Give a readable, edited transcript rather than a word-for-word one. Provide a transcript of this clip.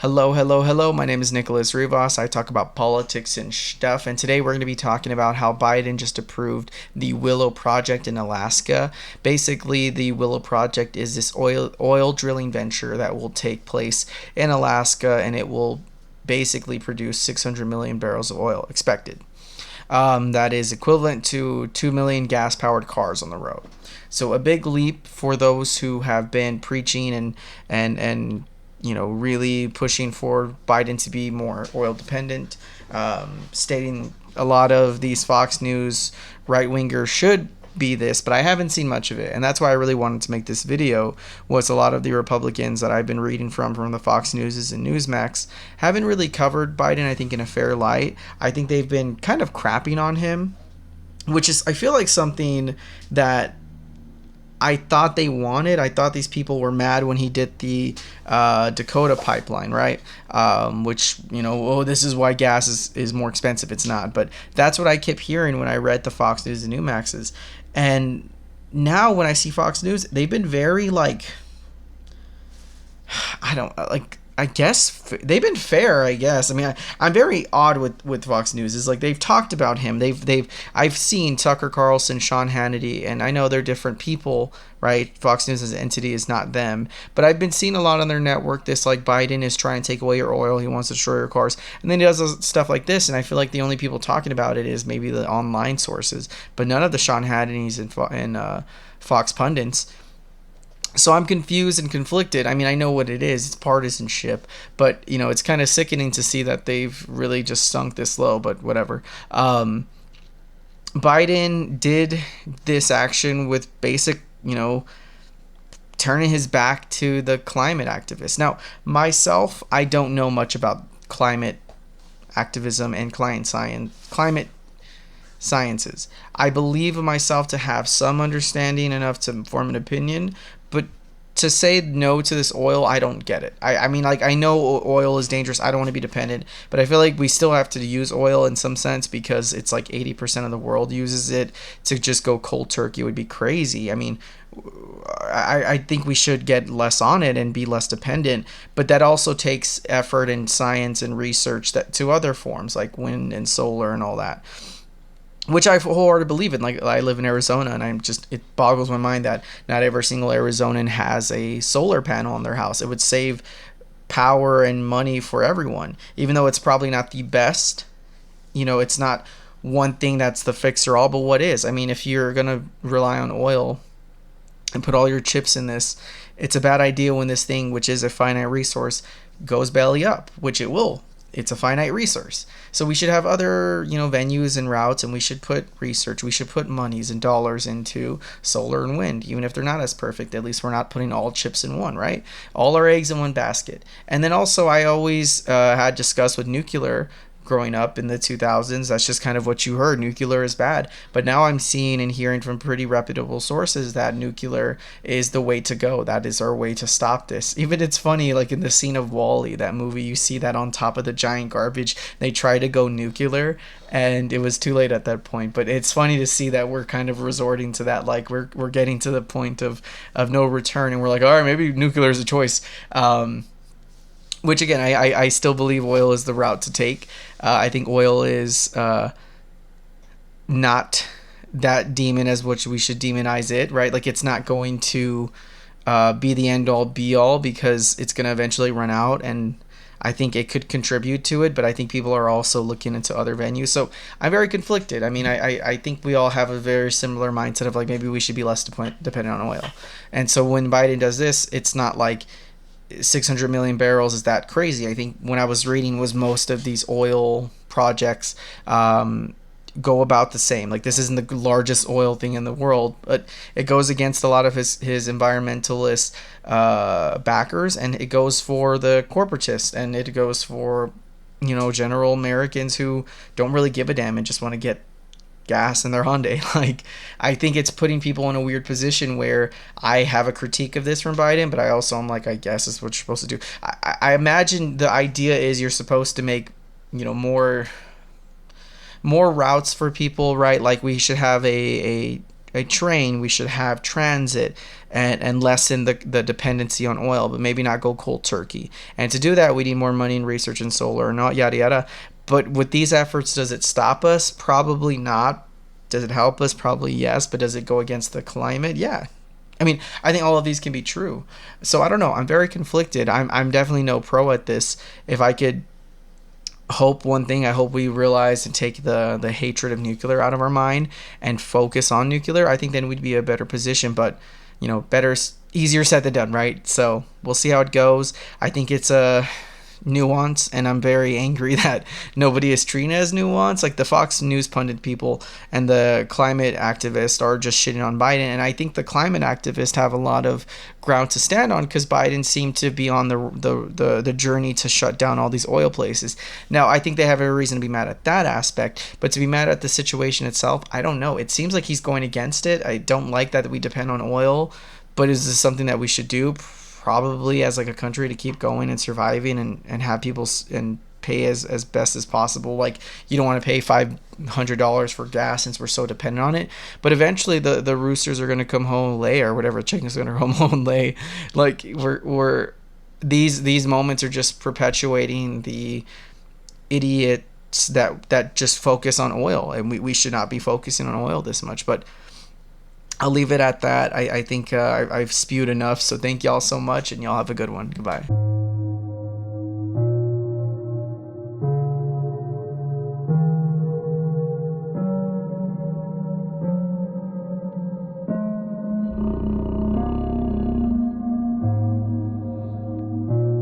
Hello, hello, hello. My name is NicholassRivas. I talk about politics and stuff, and today we're going to be talking about how Biden just approved the Willow Project in Alaska. Basically, the Willow Project is this oil drilling venture that will take place in Alaska, and it will basically produce 600 million barrels of oil expected. That is equivalent to 2 million gas-powered cars on the road. So a big leap for those who have been preaching and really pushing for Biden to be more oil dependent, stating a lot of these Fox News right wingers should be this, but I haven't seen much of it, and that's why I really wanted to make this video. Was a lot of the Republicans that I've been reading from the Fox Newses and Newsmax haven't really covered Biden, I think, in a fair light. I think they've been kind of crapping on him, which is, I feel like, something that I thought they wanted. I thought these people were mad when he did the Dakota pipeline, right? Which, oh, this is why gas is more expensive. It's not. But that's what I kept hearing when I read the Fox News and Newsmaxes. And now when I see Fox News, they've been very, I guess they've been fair. I guess. I mean, I'm very odd with Fox News. Is like they've talked about him. I've seen Tucker Carlson, Sean Hannity, and I know they're different people, right? Fox News as an entity is not them, but I've been seeing a lot on their network. This like Biden is trying to take away your oil. He wants to destroy your cars, and then he does stuff like this. And I feel like the only people talking about it is maybe the online sources, but none of the Sean Hannitys and Fox pundits. So I'm confused and conflicted. I mean, I know what it is. It's partisanship, but it's kind of sickening to see that they've really just sunk this low. But whatever. Biden did this action with basic, turning his back to the climate activists. Now, myself, I don't know much about climate activism and climate sciences. I believe myself to have some understanding enough to form an opinion, but to say no to this oil, I don't get it. I mean, I know oil is dangerous. I don't want to be dependent, but I feel like we still have to use oil in some sense because it's like 80% of the world uses it. To just go cold turkey would be crazy. I mean, I think we should get less on it and be less dependent, but that also takes effort and science and research that to other forms like wind and solar and all that, which I wholeheartedly believe in. Like, I live in Arizona, and it boggles my mind that not every single Arizonan has a solar panel on their house. It would save power and money for everyone, even though it's probably not the best. It's not one thing that's the fixer all, but what is? I mean, if you're gonna rely on oil and put all your chips in this, it's a bad idea when this thing, which is a finite resource, goes belly up, which it will. It's a finite resource. So we should have other, venues and routes, and we should put research. We should put monies and dollars into solar and wind, even if they're not as perfect. At least we're not putting all chips in one, right? All our eggs in one basket. And then also, I always had discussed with nuclear growing up in the 2000s. That's just kind of what you heard. Nuclear is bad. But now I'm seeing and hearing from pretty reputable sources that nuclear is the way to go. That is our way to stop this. Even it's funny, like in the scene of Wall-E, that movie, you see that on top of the giant garbage, they try to go nuclear, and it was too late at that point. But it's funny to see that we're kind of resorting to that. Like we're getting to the point of no return, and we're like, all right, maybe nuclear is a choice. Which again, I still believe oil is the route to take. I think oil is not that demon as which we should demonize it, right? Like it's not going to be the end all be all, because it's going to eventually run out, and I think it could contribute to it, but I think people are also looking into other venues. So I'm very conflicted. I mean, I think we all have a very similar mindset of like maybe we should be less dependent on oil. And so when Biden does this, it's not like 600 million barrels is that crazy. I think when I was reading was most of these oil projects go about the same. Like this isn't the largest oil thing in the world, but it goes against a lot of his environmentalist backers, and it goes for the corporatists, and it goes for general Americans who don't really give a damn and just want to get gas in their Hyundai. Like, I think it's putting people in a weird position where I have a critique of this from Biden, but I also am like, I guess it's what you're supposed to do. I imagine the idea is you're supposed to make, more routes for people, right? Like we should have a a train, we should have transit and lessen the dependency on oil, but maybe not go cold turkey. And to do that, we need more money in research in solar, not yada yada. But with these efforts, does it stop us? Probably not. Does it help us? Probably yes. But does it go against the climate? Yeah. I mean, I think all of these can be true. So I don't know. I'm very conflicted. I'm definitely no pro at this. If I could hope one thing, I hope we realize and take the hatred of nuclear out of our mind and focus on nuclear. I think then we'd be a better position. But better, easier said than done, right? So we'll see how it goes. I think it's a nuance, and I'm very angry that nobody is treating it as nuance. Like the Fox News pundit people and the climate activists are just shitting on Biden, and I think the climate activists have a lot of ground to stand on because Biden seemed to be on the journey to shut down all these oil places. Now I think they have a reason to be mad at that aspect, but to be mad at the situation itself, I don't know. It seems like he's going against it. I don't like that we depend on oil, but is this something that we should do? Probably, as like a country, to keep going and surviving and have people and pay as best as possible. Like, you don't want to pay $500 for gas since we're so dependent on it, but eventually the roosters are going to come home and lay, or whatever, chickens are going to come home and lay. Like, we're these moments are just perpetuating the idiots that just focus on oil, and we should not be focusing on oil this much. But I'll leave it at that. I think I've spewed enough, so thank y'all so much, and y'all have a good one. Goodbye.